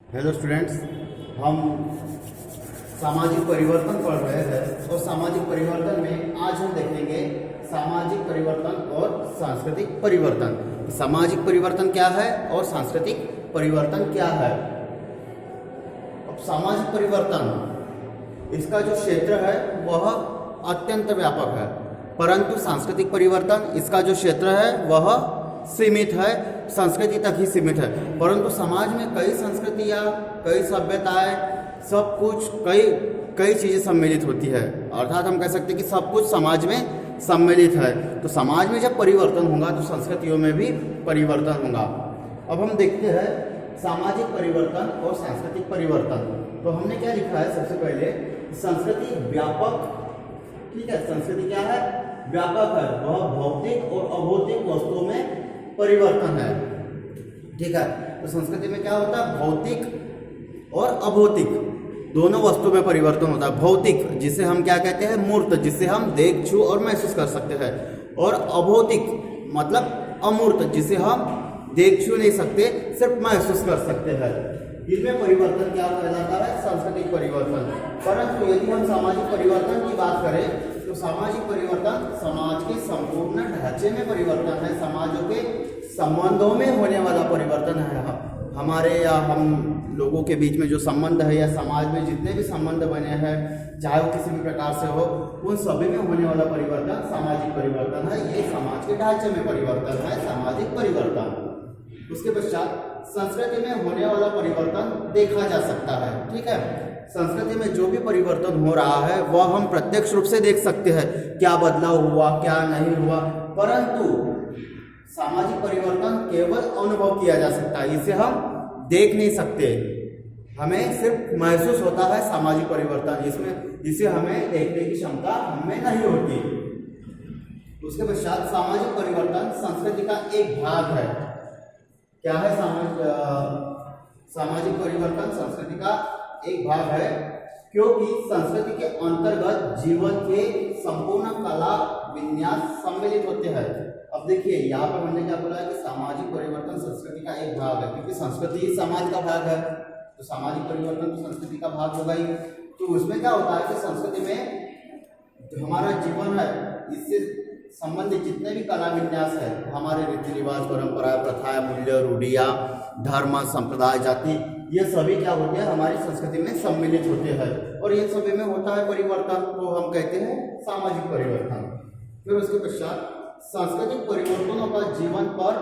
Hello students, हम सामाजिक परिवर्तन पढ़ रहे हैं और सामाजिक परिवर्तन में आज हम देखेंगे सामाजिक परिवर्तन और सांस्कृतिक परिवर्तन। सामाजिक परिवर्तन क्या है और सांस्कृतिक परिवर्तन क्या है। अब सामाजिक परिवर्तन इसका जो क्षेत्र है वह अत्यंत व्यापक है, परंतु सांस्कृतिक परिवर्तन इसका जो क्षेत्र है वह सीमित है, संस्कृति तक ही सीमित है। परंतु समाज में कई संस्कृतियाँ, कई सभ्यताएं, सब कुछ कई चीज़ें सम्मिलित होती है। अर्थात हम कह सकते हैं कि सब कुछ समाज में सम्मिलित है। तो समाज में जब परिवर्तन होगा तो संस्कृतियों में भी परिवर्तन होगा। अब हम देखते हैं सामाजिक परिवर्तन और सांस्कृतिक परिवर्तन। तो हमने क्या लिखा है, सबसे पहले संस्कृति व्यापक, ठीक है, संस्कृति क्या है, व्यापक है, वह भौतिक और अभौतिक वस्तुओं में परिवर्तन है, ठीक है। तो संस्कृति में क्या होता है, भौतिक और अभौतिक दोनों वस्तु में परिवर्तन होता है। भौतिक जिसे हम क्या कहते हैं, मूर्त, जिसे हम देख, छू और महसूस कर सकते हैं, और अभौतिक मतलब अमूर्त, जिसे हम देख छू नहीं सकते, सिर्फ महसूस कर सकते हैं। इनमें परिवर्तन क्या कहलाता है, सांस्कृतिक परिवर्तन। परंतु यदि हम सामाजिक परिवर्तन की बात करें तो सामाजिक परिवर्तन समाज के संपूर्ण ढांचे में परिवर्तन है, समाजों के संबंधों में होने वाला परिवर्तन है। हमारे या हम लोगों के बीच में जो संबंध है या समाज में जितने भी संबंध बने हैं, चाहे वो किसी भी प्रकार से हो, उन सभी में होने वाला परिवर्तन सामाजिक परिवर्तन है। ये समाज के ढांचे में परिवर्तन है, सामाजिक परिवर्तन। उसके पश्चात संस्कृति में होने वाला परिवर्तन देखा जा सकता है, ठीक है। संस्कृति में जो भी परिवर्तन हो रहा है वह हम प्रत्यक्ष रूप से देख सकते हैं, क्या बदलाव हुआ, क्या नहीं हुआ। परंतु सामाजिक परिवर्तन केवल अनुभव किया जा सकता है, इसे हम देख नहीं सकते, हमें सिर्फ महसूस होता है सामाजिक परिवर्तन, इसे हमें देखने की क्षमता हमें नहीं होती। उसके पश्चात सामाजिक परिवर्तन संस्कृति का एक भाग है। क्या है सामाजिक परिवर्तन संस्कृति का एक भाग है, क्योंकि संस्कृति के अंतर्गत जीवन के संपूर्ण कला विन्यास सम्मिलित होते हैं। अब देखिए यहाँ पर हमने क्या बोला है कि सामाजिक परिवर्तन संस्कृति का एक भाग है, क्योंकि संस्कृति ही समाज का भाग है, तो सामाजिक परिवर्तन तो संस्कृति का भाग होगा ही। तो उसमें क्या होता है कि संस्कृति में जो हमारा जीवन है, इससे संबंधित जितने भी कला विन्यास है, हमारे रीति रिवाज, परंपरा, प्रथाएं, मूल्य, रूढ़ियाँ, धर्म, संप्रदाय, जाति, ये सभी क्या होते हैं, हमारी संस्कृति में सम्मिलित होते हैं, और इन सभी में होता है परिवर्तन, तो हम कहते हैं सामाजिक परिवर्तन। फिर उसके पश्चात सांस्कृतिक परिवर्तनों का जीवन पर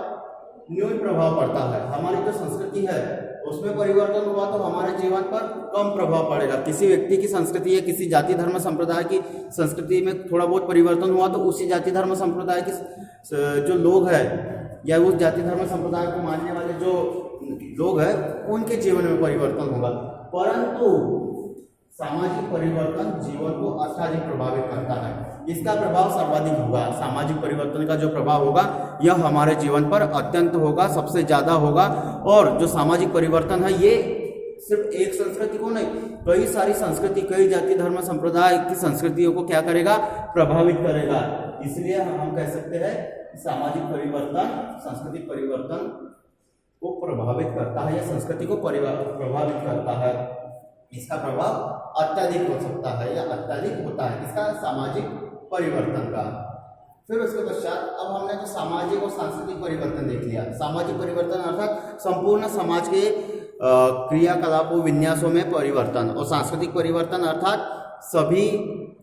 न्यून प्रभाव पड़ता है। हमारी जो संस्कृति है उसमें परिवर्तन हुआ तो हमारे जीवन पर कम प्रभाव पड़ेगा। किसी व्यक्ति की संस्कृति या किसी जाति धर्म संप्रदाय की संस्कृति में थोड़ा बहुत परिवर्तन हुआ तो उसी जाति धर्म संप्रदाय के जो लोग हैं या उस जाति धर्म संप्रदाय को मानने वाले जो लोग हैं उनके जीवन में परिवर्तन होगा। परंतु सामाजिक परिवर्तन जीवन को अत्यधिक प्रभावित करता है, इसका प्रभाव सर्वाधिक होगा। सामाजिक परिवर्तन का जो प्रभाव होगा यह हमारे जीवन पर अत्यंत होगा, सबसे ज़्यादा होगा। और जो सामाजिक परिवर्तन है ये सिर्फ एक संस्कृति को नहीं, कई सारी संस्कृति, कई जाति धर्म संप्रदाय की संस्कृतियों को क्या करेगा, प्रभावित करेगा। इसलिए हम कह सकते हैं सामाजिक परिवर्तन सांस्कृतिक परिवर्तन को प्रभावित करता है या संस्कृति को प्रभावित करता है। इसका प्रभाव अत्यधिक हो सकता है या अत्यधिक होता है इसका सामाजिक परिवर्तन का। फिर उसके पश्चात अब हमने जो सामाजिक और सांस्कृतिक परिवर्तन देख लिया। सामाजिक परिवर्तन अर्थात संपूर्ण समाज के क्रियाकलापों, विन्यासों में परिवर्तन, और सांस्कृतिक परिवर्तन अर्थात सभी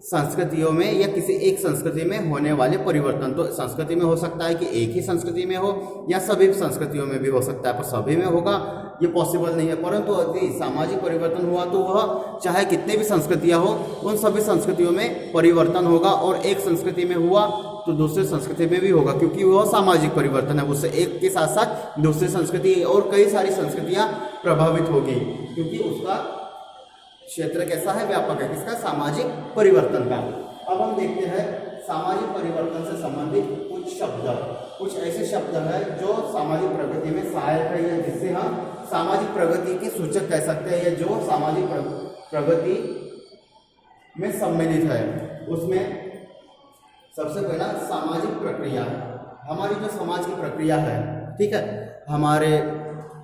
संस्कृतियों में या किसी एक संस्कृति में होने वाले परिवर्तन। तो संस्कृति में हो सकता है कि एक ही संस्कृति में हो या सभी संस्कृतियों में भी हो सकता है, पर सभी में होगा ये पॉसिबल नहीं है। परंतु यदि सामाजिक परिवर्तन हुआ तो वह चाहे कितने भी संस्कृतियां हो, उन सभी संस्कृतियों में परिवर्तन होगा, और एक संस्कृति में हुआ तो दूसरे संस्कृति में भी होगा, क्योंकि वह सामाजिक परिवर्तन है। उससे एक के साथ साथ दूसरी संस्कृति और कई सारी संस्कृतियाँ प्रभावित होगी, क्योंकि उसका क्षेत्र कैसा है, व्यापक है, किसका, सामाजिक परिवर्तन का। अब हम देखते हैं सामाजिक परिवर्तन से संबंधित कुछ ऐसे शब्द हैं जो सामाजिक प्रगति में सहायक है, या जिससे हम सामाजिक प्रगति के सूचक कह सकते हैं, या जो सामाजिक प्रगति में सम्मिलित है। उसमें सबसे पहला सामाजिक प्रक्रिया, हमारी जो समाज की प्रक्रिया है, ठीक है, हमारे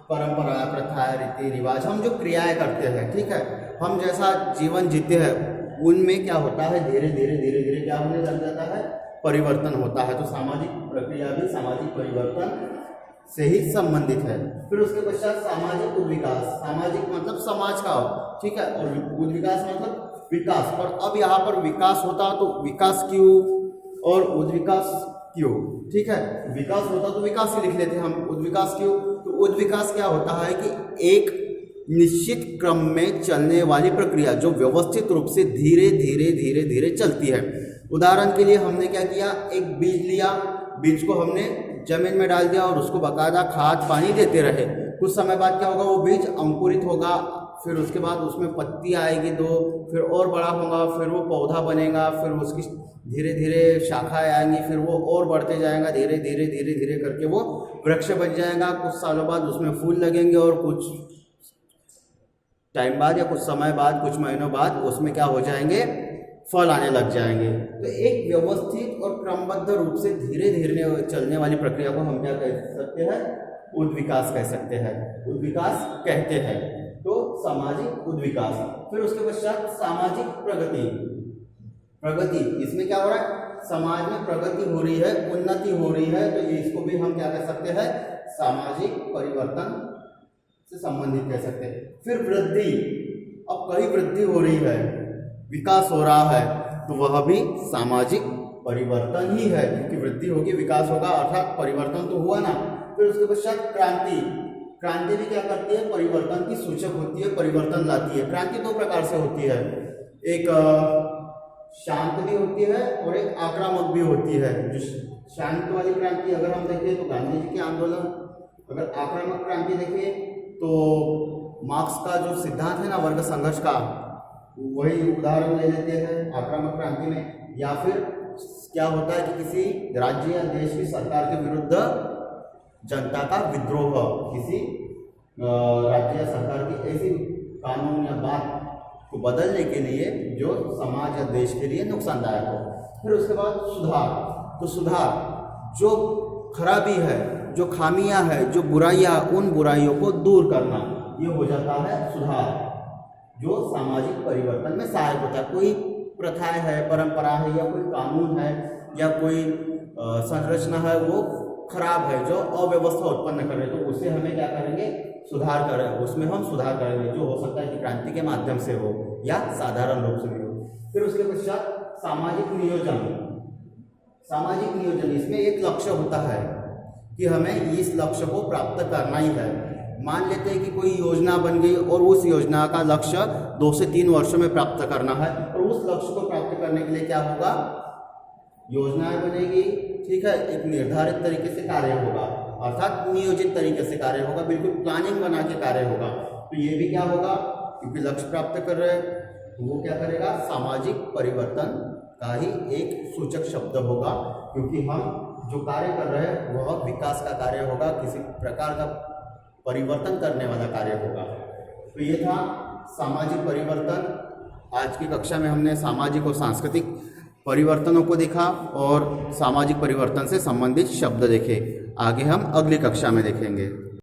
परंपरा, प्रथाएं, रीति रिवाज, हम जो क्रियाएं करते हैं, ठीक है, हम जैसा जीवन जीते हैं उनमें क्या होता है, धीरे धीरे धीरे धीरे क्या होने लग जाता है, परिवर्तन होता है। तो सामाजिक प्रक्रिया भी सामाजिक परिवर्तन से ही संबंधित है। फिर उसके पश्चात सामाजिक उद्विकास, सामाजिक मतलब समाज का, ठीक है, और उद्विकास मतलब विकास। पर अब यहाँ पर विकास होता तो विकास क्यों और उद्विकास क्यों, ठीक है, विकास होता तो विकास ही लिख लेते हम, उद्विकास क्यों। तो उद्विकास क्या होता है कि एक निश्चित क्रम में चलने वाली प्रक्रिया जो व्यवस्थित रूप से धीरे धीरे धीरे धीरे चलती है। उदाहरण के लिए हमने क्या किया, एक बीज लिया, बीज को हमने जमीन में डाल दिया और उसको बाकायदा खाद पानी देते रहे। कुछ समय बाद क्या होगा, वो बीज अंकुरित होगा, फिर उसके बाद उसमें पत्ती आएगी दो, फिर और बड़ा होगा, फिर वो पौधा बनेगा, फिर उसकी धीरे धीरे शाखाएं आएंगी, फिर वो और बढ़ते जाएगा, धीरे धीरे धीरे धीरे करके वो वृक्ष बन जाएगा। कुछ सालों बाद उसमें फूल लगेंगे और कुछ टाइम बाद या कुछ समय बाद, कुछ महीनों बाद उसमें क्या हो जाएंगे, फल आने लग जाएंगे। तो एक व्यवस्थित और क्रमबद्ध रूप से धीरे धीरे चलने वाली प्रक्रिया को हम क्या कह सकते हैं, उद्विकास कह सकते हैं, उद्विकास कहते हैं। तो सामाजिक उद्विकास। फिर उसके पश्चात सामाजिक प्रगति, प्रगति इसमें क्या हो रहा है, समाज में प्रगति हो रही है, उन्नति हो रही है, तो इसको भी हम क्या कह सकते हैं, सामाजिक परिवर्तन से संबंधित कह सकते हैं। फिर वृद्धि, अब कहीं वृद्धि हो रही है, विकास हो रहा है, तो वह भी सामाजिक परिवर्तन ही है, क्योंकि वृद्धि होगी विकास होगा, अर्थात परिवर्तन तो हुआ ना। फिर उसके पश्चात क्रांति, क्रांति भी क्या करती है, परिवर्तन की सूचक होती है, परिवर्तन लाती है। क्रांति दो प्रकार से होती है, एक शांत भी होती है और एक आक्रामक भी होती है। जो शांत वाली क्रांति अगर हम देखें तो गांधी जी के आंदोलन, अगर आक्रामक क्रांति देखें तो मार्क्स का जो सिद्धांत है ना वर्ग संघर्ष का, वही उदाहरण ले लेते हैं आक्रामक क्रांति में। या फिर क्या होता है कि किसी राज्य या देश की सरकार के विरुद्ध जनता का विद्रोह, किसी राज्य या सरकार की ऐसी कानून या बात को बदलने के लिए जो समाज या देश के लिए नुकसानदायक हो। फिर उसके बाद सुधार, तो सुधार जो खराबी है, जो खामियां है, जो बुराइयां, उन बुराइयों को दूर करना, ये हो जाता है सुधार, जो सामाजिक परिवर्तन में सहायक होता है। कोई प्रथाएं है, परंपरा है, या कोई कानून है, या कोई संरचना है, वो खराब है, जो अव्यवस्था उत्पन्न कर रहे, तो उसे हमें क्या करेंगे, सुधार करें, उसमें हम सुधार करेंगे, जो हो सकता है कि क्रांति के माध्यम से हो या साधारण रूप से भी हो। फिर उसके पश्चात सामाजिक नियोजन, सामाजिक नियोजन, इसमें एक लक्ष्य होता है कि हमें इस लक्ष्य को प्राप्त करना ही है। मान लेते हैं कि कोई योजना बन गई और उस योजना का लक्ष्य 2 से 3 वर्षों में प्राप्त करना है, और उस लक्ष्य को प्राप्त करने के लिए क्या होगा, योजनाएं बनेगी, ठीक है, एक निर्धारित तरीके से कार्य होगा, अर्थात नियोजित तरीके से कार्य होगा, बिल्कुल प्लानिंग बना के कार्य होगा। तो ये भी क्या होगा, क्योंकि लक्ष्य प्राप्त कर रहे हैं, तो वो क्या करेगा, सामाजिक परिवर्तन का ही एक सूचक शब्द होगा, क्योंकि हम जो कार्य कर रहे हैं वह विकास का कार्य होगा, किसी प्रकार का परिवर्तन करने वाला कार्य होगा। तो ये था सामाजिक परिवर्तन। आज की कक्षा में हमने सामाजिक और सांस्कृतिक परिवर्तनों को देखा और सामाजिक परिवर्तन से संबंधित शब्द देखे। आगे हम अगली कक्षा में देखेंगे।